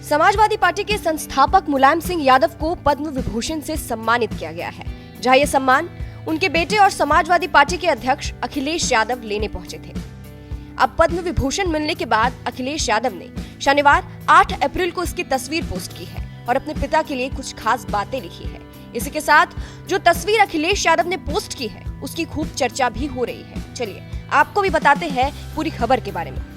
Samajwadi party के संस्थापक मुलायम सिंह यादव को पद्म विभूषण से सम्मानित किया गया है, जहां यह सम्मान उनके बेटे और समाजवादी पार्टी के अध्यक्ष अखिलेश यादव लेने पहुंचे थे। अब पद्म विभूषण मिलने के बाद अखिलेश यादव ने शनिवार 8 अप्रैल को इसकी तस्वीर पोस्ट की है और अपने पिता के लिए कुछ खास बातें लिखी है। इसी के साथ जो तस्वीर अखिलेश यादव ने पोस्ट की है उसकी खूब चर्चा भी हो रही है। चलिए आपको भी बताते हैं पूरी खबर के बारे में।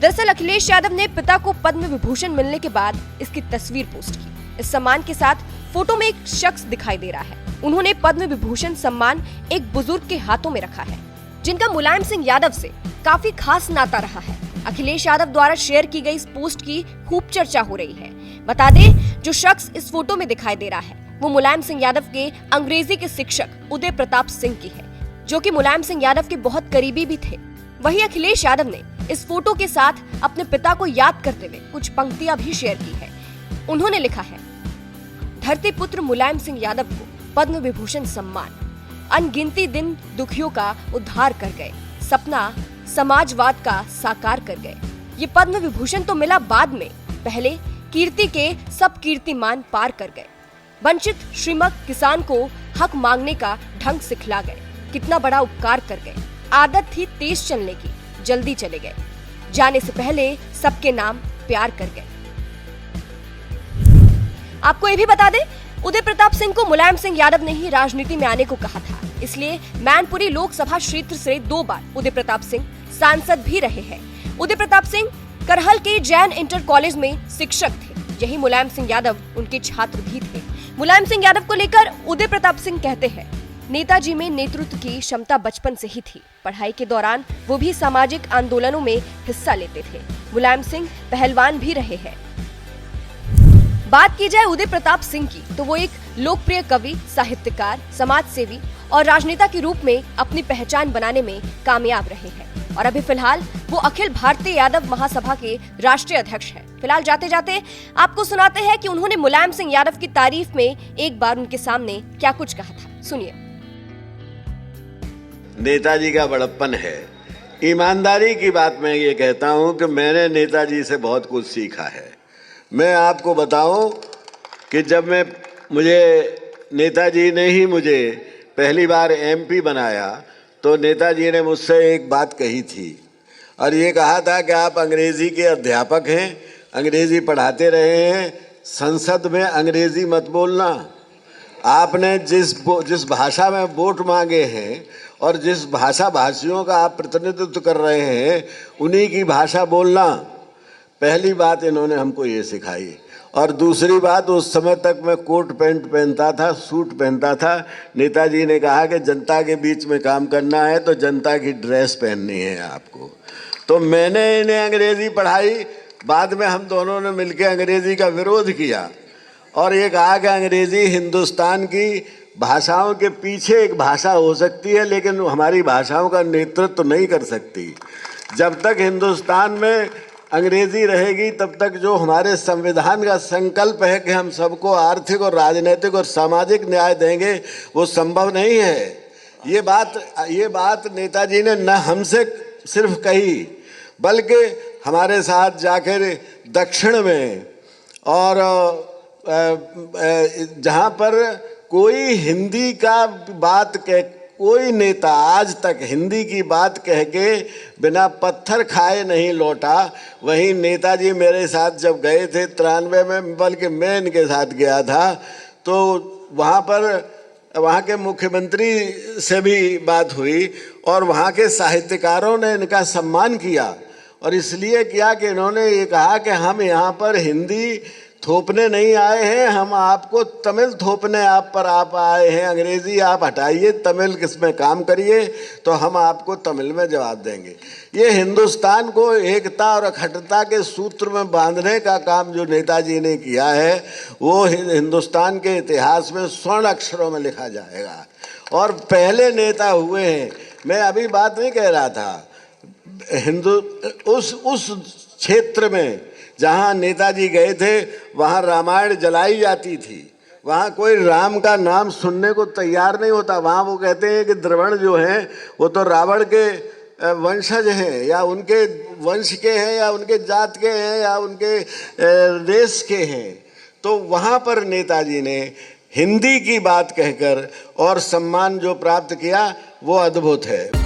दरअसल अखिलेश यादव ने पिता को पद्म विभूषण मिलने के बाद इसकी तस्वीर पोस्ट की। इस सम्मान के साथ फोटो में एक शख्स दिखाई दे रहा है। उन्होंने पद्म विभूषण सम्मान एक बुजुर्ग के हाथों में रखा है, जिनका मुलायम सिंह यादव से काफी खास नाता रहा है। अखिलेश यादव द्वारा शेयर की गई इस पोस्ट की खूब चर्चा हो रही है। बता दें, जो शख्स इस फोटो में दिखाई दे रहा है वो मुलायम सिंह यादव के अंग्रेजी के शिक्षक उदय प्रताप सिंह की है, जो कि मुलायम सिंह यादव के बहुत करीबी भी थे। वहीं अखिलेश यादव ने इस फोटो के साथ अपने पिता को याद करते हुए कुछ पंक्तियां भी शेयर की है। उन्होंने लिखा है, धरती पुत्र मुलायम सिंह यादव को पद्म विभूषण सम्मान, अनगिनती दिन दुखियों का उद्धार कर गए, सपना समाजवाद का साकार कर गए। ये पद्म विभूषण तो मिला बाद में, पहले कीर्ति के सब कीर्तिमान पार कर गए। वंचित श्रीमंत किसान को हक मांगने का ढंग सिखला गए, कितना बड़ा उपकार कर गए। आदत थी तेज चलने की, जल्दी चले गए, जाने से पहले सबके नाम प्यार कर गए। आपको ये भी बता दें, उदय प्रताप सिंह को मुलायम सिंह यादव ने ही राजनीति में आने को कहा था, इसलिए मैनपुरी लोकसभा क्षेत्र से 2 बार उदय प्रताप सिंह सांसद भी रहे हैं। उदय प्रताप सिंह करहल के जैन इंटर कॉलेज में शिक्षक थे। यही मुलायम सिंह यादव उनके छात्र भी थे। मुलायम सिंह यादव को लेकर उदय प्रताप सिंह कहते हैं, नेताजी में नेतृत्व की क्षमता बचपन से ही थी। पढ़ाई के दौरान वो भी सामाजिक आंदोलनों में हिस्सा लेते थे। मुलायम सिंह पहलवान भी रहे हैं। बात की जाए उदय प्रताप सिंह की, तो वो एक लोकप्रिय कवि, साहित्यकार, समाज सेवी और राजनेता के रूप में अपनी पहचान बनाने में कामयाब रहे हैं। और अभी फिलहाल वो अखिल भारतीय यादव महासभा के राष्ट्रीय अध्यक्ष हैं। फिलहाल जाते जाते आपको सुनाते हैं कि उन्होंने मुलायम सिंह यादव की तारीफ में एक बार उनके सामने क्या कुछ कहा था, सुनिए। नेताजी का बड़प्पन है। ईमानदारी की बात मैं ये कहता हूँ कि मैंने नेताजी से बहुत कुछ सीखा है। मैं आपको बताऊं कि जब मुझे नेताजी ने ही मुझे पहली बार एमपी बनाया तो नेताजी ने मुझसे एक बात कही थी और ये कहा था कि आप अंग्रेज़ी के अध्यापक हैं, अंग्रेज़ी पढ़ाते रहे हैं, संसद में अंग्रेज़ी मत बोलना। आपने जिस भाषा में वोट मांगे हैं और जिस भाषियों का आप प्रतिनिधित्व कर रहे हैं उन्हीं की भाषा बोलना। पहली बात इन्होंने हमको ये सिखाई। और दूसरी बात, उस समय तक मैं कोट पैंट पहनता था, सूट पहनता था। नेताजी ने कहा कि जनता के बीच में काम करना है तो जनता की ड्रेस पहननी है आपको। तो मैंने इन्हें अंग्रेज़ी पढ़ाई। बाद में हम दोनों ने मिलकर अंग्रेज़ी का विरोध किया और ये कहा कि अंग्रेज़ी हिंदुस्तान की भाषाओं के पीछे एक भाषा हो सकती है, लेकिन हमारी भाषाओं का नेतृत्व नहीं कर सकती। जब तक हिंदुस्तान में अंग्रेज़ी रहेगी तब तक जो हमारे संविधान का संकल्प है कि हम सबको आर्थिक और राजनीतिक और सामाजिक न्याय देंगे, वो संभव नहीं है। ये बात नेताजी ने न हमसे सिर्फ कही बल्कि हमारे साथ जाकर दक्षिण में और जहाँ पर कोई हिंदी का बात कोई नेता आज तक हिंदी की कह के बिना पत्थर खाए नहीं लौटा। वहीं नेताजी मेरे साथ जब गए थे 93 में, बल्कि मैं इनके साथ गया था, तो वहाँ के मुख्यमंत्री से भी बात हुई और वहाँ के साहित्यकारों ने इनका सम्मान किया। और इसलिए किया कि इन्होंने ये कहा कि हम यहाँ पर हिंदी थोपने नहीं आए हैं, हम आपको तमिल थोपने आप आए हैं। अंग्रेज़ी आप हटाइए, तमिल किसमें काम करिए तो हम आपको तमिल में जवाब देंगे। ये हिंदुस्तान को एकता और अखंडता के सूत्र में बांधने का काम जो नेताजी ने किया है वो हिंदुस्तान के इतिहास में स्वर्ण अक्षरों में लिखा जाएगा और पहले नेता हुए हैं। मैं अभी बात नहीं कह रहा था, उस क्षेत्र में जहाँ नेताजी गए थे वहाँ रामायण जलाई जाती थी। वहाँ कोई राम का नाम सुनने को तैयार नहीं होता। वहाँ वो कहते हैं कि द्रविड़ जो हैं वो तो रावण के वंशज हैं या उनके वंश के हैं या उनके जात के हैं या उनके देश के हैं, तो वहाँ पर नेताजी ने हिंदी की बात कहकर और सम्मान जो प्राप्त किया वो अद्भुत है।